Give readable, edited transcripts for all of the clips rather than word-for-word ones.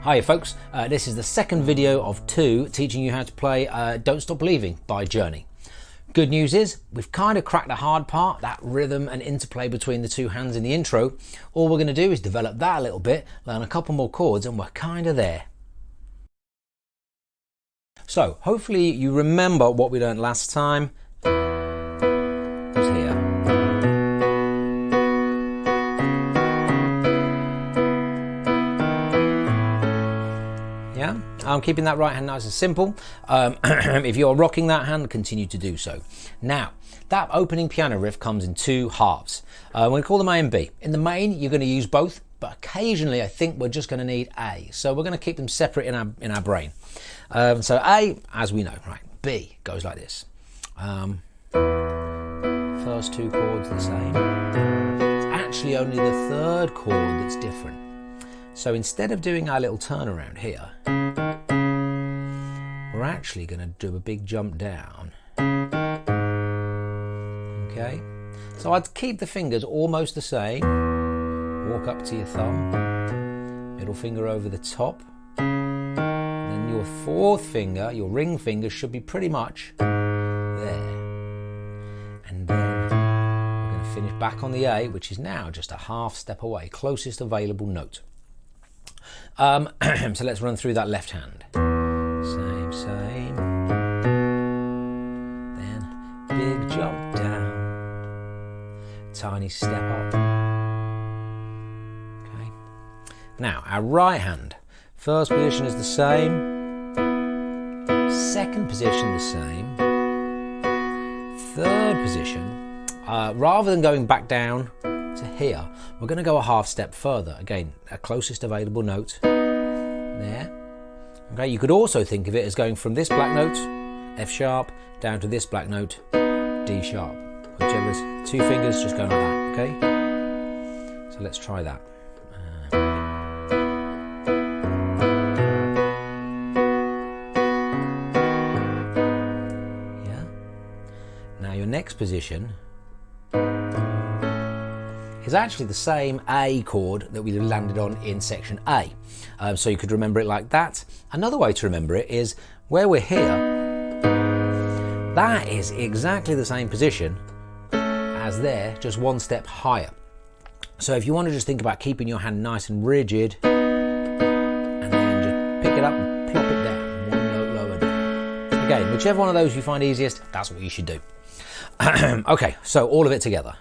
Hi folks, this is the second video of 2 teaching you how to play Don't Stop Believing by Journey. Good news is we've kind of cracked the hard part, that rhythm and interplay between the 2 hands in the intro. All we're going to do is develop that a little bit, learn a couple more chords, and we're kind of there. So hopefully you remember what we learned last time. It was here. Yeah, I'm keeping that right hand nice and simple. If you're rocking that hand, continue to do so. Now, that opening piano riff comes in 2 halves. We're going to call them A and B. In the main, you're going to use both, but occasionally I think we're just going to need A. So we're going to keep them separate in our brain. So A, as we know, right? B goes like this. First 2 chords the same. It's actually only the 3rd chord that's different. So instead of doing our little turnaround here, we're actually going to do a big jump down. Okay, so I'd keep the fingers almost the same. Walk up to your thumb, middle finger over the top. Then your 4th finger, your ring finger, should be pretty much there. And then we're going to finish back on the A, which is now just a half step away, closest available note. So let's run through that left hand. Same. Then big jump down. Tiny step up. Okay. Now our right hand. First position is the same. Second position the same. Third position. Rather than going back down to here, we're going to go a half step further. Again, a closest available note there. Okay, you could also think of it as going from this black note, F sharp, down to this black note, D sharp. Whichever's 2 fingers, just go like that. Okay. So let's try that. Yeah. Now your next position is actually the same A chord that we landed on in section A. So you could remember it like that. Another way to remember it is where we're here, that is exactly the same position as there, just 1 step higher. So if you want to just think about keeping your hand nice and rigid, and then just pick it up and plop it down, 1 note lower down. Again, whichever one of those you find easiest, that's what you should do. Okay, so all of it together.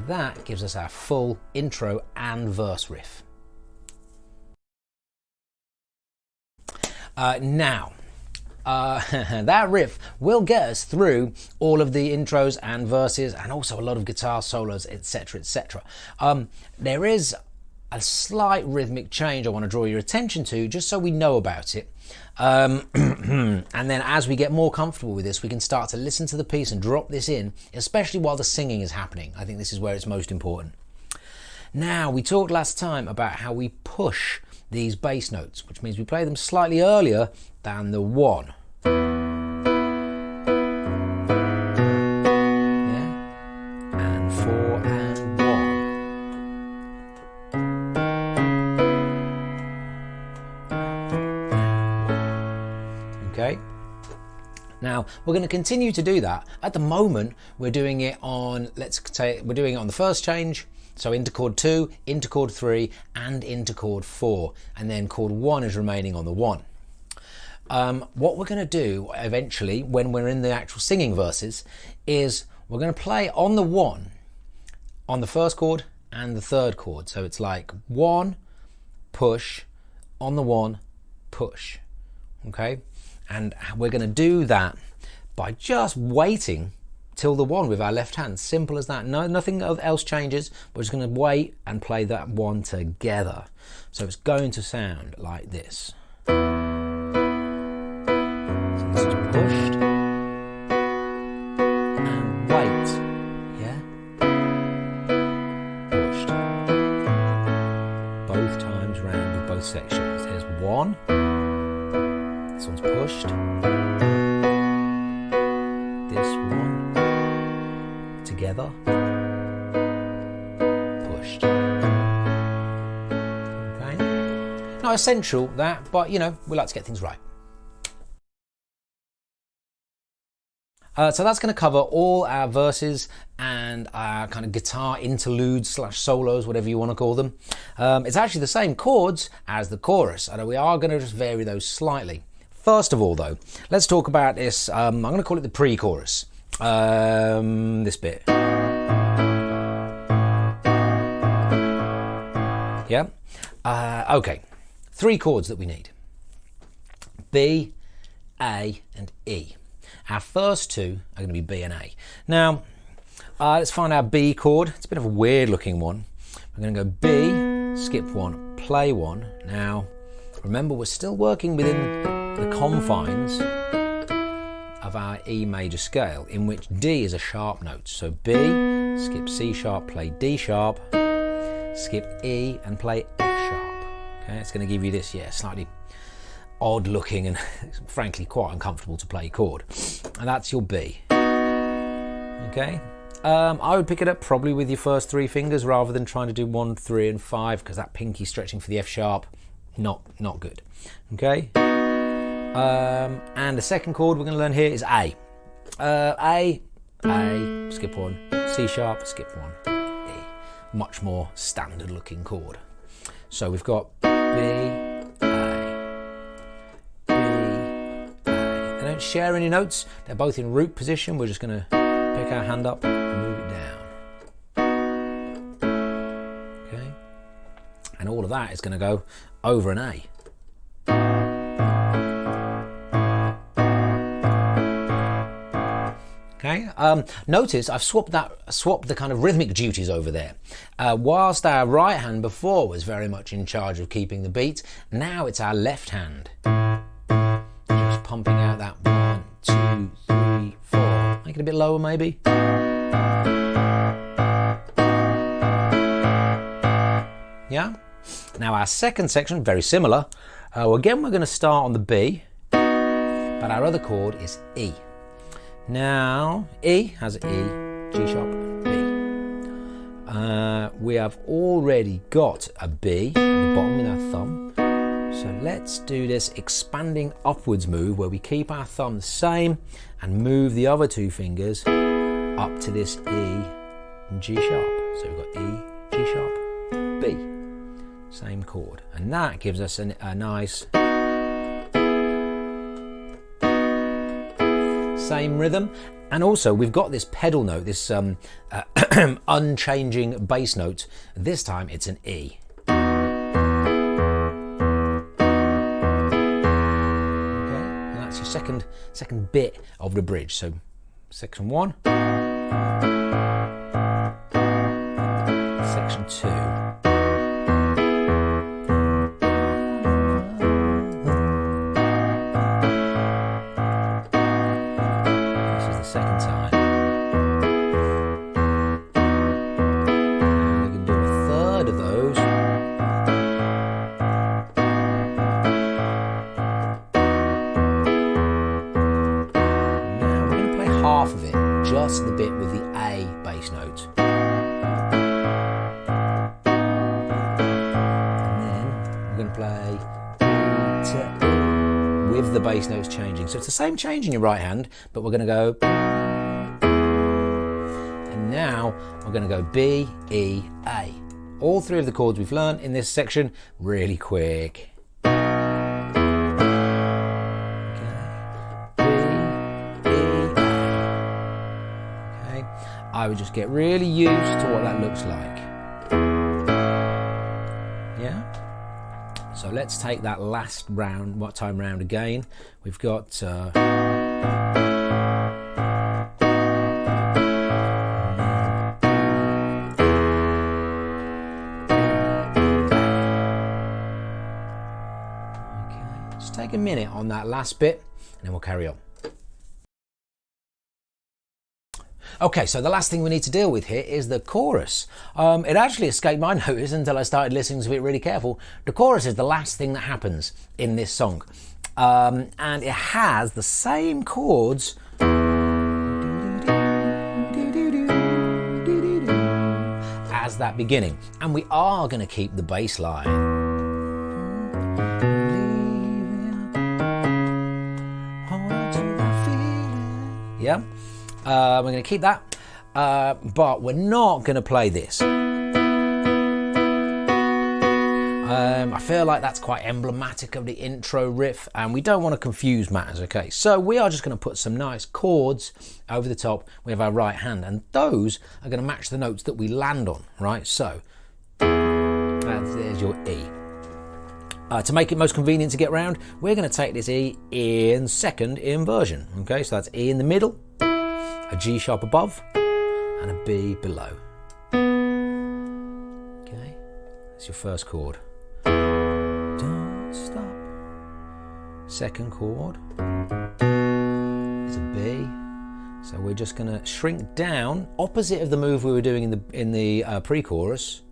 That gives us our full intro and verse riff. Now, that riff will get us through all of the intros and verses, and also a lot of guitar solos, etc., etc. There is a slight rhythmic change I want to draw your attention to, just so we know about it. And then as we get more comfortable with this, we can start to listen to the piece and drop this in, especially while the singing is happening. I think this is where it's most important. Now, we talked last time about how we push these bass notes, which means we play them slightly earlier than the 1. Yeah? And 4 and 1. Okay. Now we're going to continue to do that. At the moment, we're doing it on. We're doing it on the first change. So into chord 2, into chord 3, and into chord 4, and then chord 1 is remaining on the 1. What we're going to do eventually, when we're in the actual singing verses, is we're going to play on the 1, on the first chord and the 3rd chord. So it's like 1, push, on the 1, push. Okay, and we're going to do that by just waiting till the 1 with our left hand. Simple as that. No, nothing else changes. We're just going to wait and play that 1 together. So it's going to sound like this. So this is pushed, 1. This one's pushed. This one together, pushed. Okay. Not essential that, but you know, we like to get things right. So that's going to cover all our verses and our kind of guitar interludes / solos, whatever you want to call them. It's actually the same chords as the chorus, and we are going to just vary those slightly. First of all, though, let's talk about this. I'm going to call it the pre-chorus. This bit. Yeah? Okay. 3 chords that we need. B, A, and E. Our first 2 are going to be B and A. Now, let's find our B chord. It's a bit of a weird looking one. We're going to go B, skip 1, play 1. Now, remember, we're still working within the confines of our E major scale, in which D is a sharp note. So B, skip C sharp, play D sharp, skip E and play F sharp. Okay, it's going to give you this, slightly odd looking and frankly quite uncomfortable to play chord. And that's your B. Okay, I would pick it up probably with your first 3 fingers rather than trying to do 1, 3 and 5, because that pinky stretching for the F sharp, not good. Okay. And the second chord we're going to learn here is A. A, skip 1, C sharp, skip 1, E. Much more standard looking chord. So we've got B, A, B, A. They don't share any notes. They're both in root position. We're just going to pick our hand up and move it down. Okay. And all of that is going to go over an A. Okay. Notice I've swapped the kind of rhythmic duties over there. Whilst our right hand before was very much in charge of keeping the beat, now it's our left hand. Just pumping out that 1, 2, 3, 4. Make it a bit lower maybe. Yeah. Now our second section, very similar. Again, we're going to start on the B, but our other chord is E. Now, E has E, G sharp, B. We have already got a B at the bottom with our thumb. So let's do this expanding upwards move where we keep our thumb the same and move the other 2 fingers up to this E and G sharp. So we've got E, G sharp, B. Same chord. And that gives us a nice same rhythm. And also we've got this pedal note, this unchanging bass note. This time it's an E. Okay, and that's your second bit of the bridge. So section 1, section 2. Second time. And we can do a third of those. Now we're going to play half of it, just the bit with the A bass note. And then we're going to play with the bass notes changing. So it's the same change in your right hand, but we're going to go. And now we're going to go B, E, A. All 3 of the chords we've learned in this section really quick. Okay. B, E, A. Okay. I would just get really used to what that looks like. Yeah. So let's take that last round, time round again. We've got okay. Just take a minute on that last bit, and then we'll carry on. Okay, so the last thing we need to deal with here is the chorus. It actually escaped my notice until I started listening to it really careful. The chorus is the last thing that happens in this song. And it has the same chords as that beginning. And we are going to keep the bass line. Yeah, we're going to keep that, but we're not going to play this. I feel like that's quite emblematic of the intro riff, and we don't want to confuse matters, okay? So we are just going to put some nice chords over the top with our right hand, and those are going to match the notes that we land on, right? So there's your E. To make it most convenient to get round, we're going to take this E in second inversion. Okay, so that's E in the middle, a G sharp above, and a B below. Okay, that's your first chord. Don't stop. Second chord is a B. So we're just going to shrink down, opposite of the move we were doing in the pre-chorus.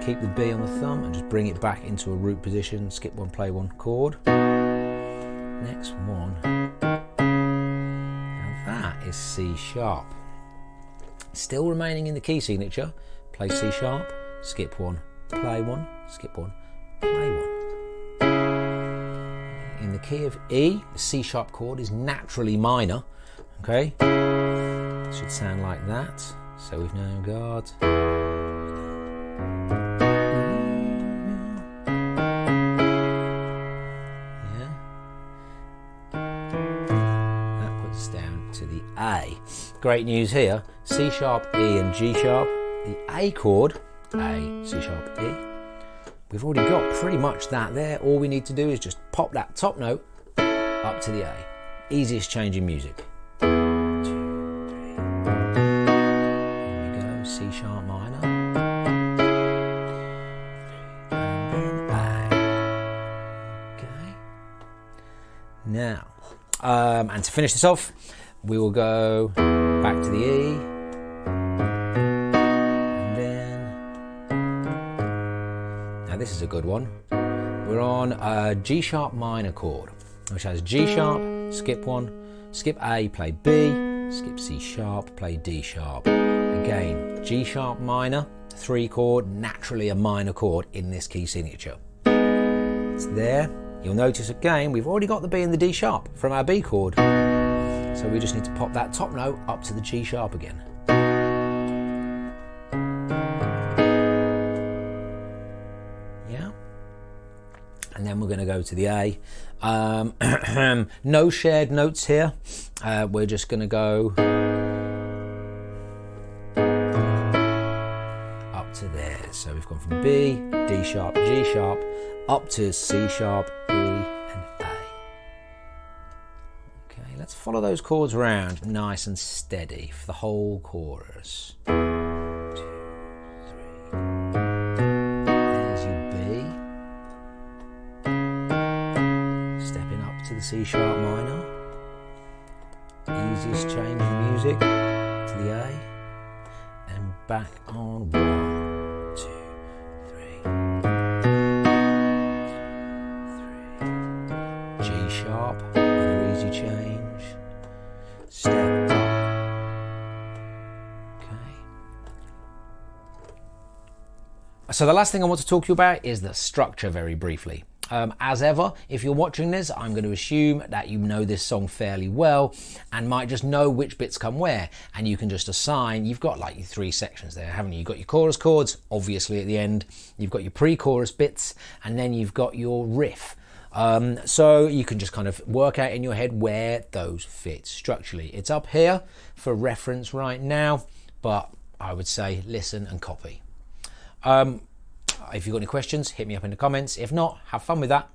Keep the B on the thumb and just bring it back into a root position. Skip one, play one chord. Next one. Now that is C sharp. Still remaining in the key signature. Play C sharp, skip one, play one, skip one, play one. In the key of E, the C sharp chord is naturally minor. Okay? It should sound like that. So we've now got. A. Great news here, C sharp, E and G sharp, the A chord, A, C sharp, E. We've already got pretty much that there. All we need to do is just pop that top note up to the A. Easiest change in music. 2, 3. Here we go, C sharp minor. And then A. Okay. Now, and to finish this off, we will go back to the E, and then, now this is a good one. We're on a G sharp minor chord, which has G sharp, skip one, skip A, play B, skip C sharp, play D sharp. Again, G sharp minor, 3 chord, naturally a minor chord in this key signature. It's there. You'll notice again, we've already got the B and the D sharp from our B chord. So we just need to pop that top note up to the G sharp again. Yeah. And then we're going to go to the A. No shared notes here. We're just going to go up to there. So we've gone from B, D sharp, G sharp, up to C sharp, E, and A. Let's follow those chords around nice and steady for the whole chorus. 2, 3. There's your B. Stepping up to the C sharp minor. Easiest change in music to the A. And back on 1, 2, 3. G sharp, another easy change. Step up. Okay. So the last thing I want to talk to you about is the structure very briefly. As ever, if you're watching this, I'm going to assume that you know this song fairly well and might just know which bits come where, and you can just assign. You've got like your 3 sections there, haven't you? You've got your chorus chords, obviously at the end. You've got your pre-chorus bits, and then you've got your riff. So you can just kind of work out in your head where those fit structurally. It's up here for reference right now, but I would say listen and copy. If you've got any questions, hit me up in the comments. If not, have fun with that.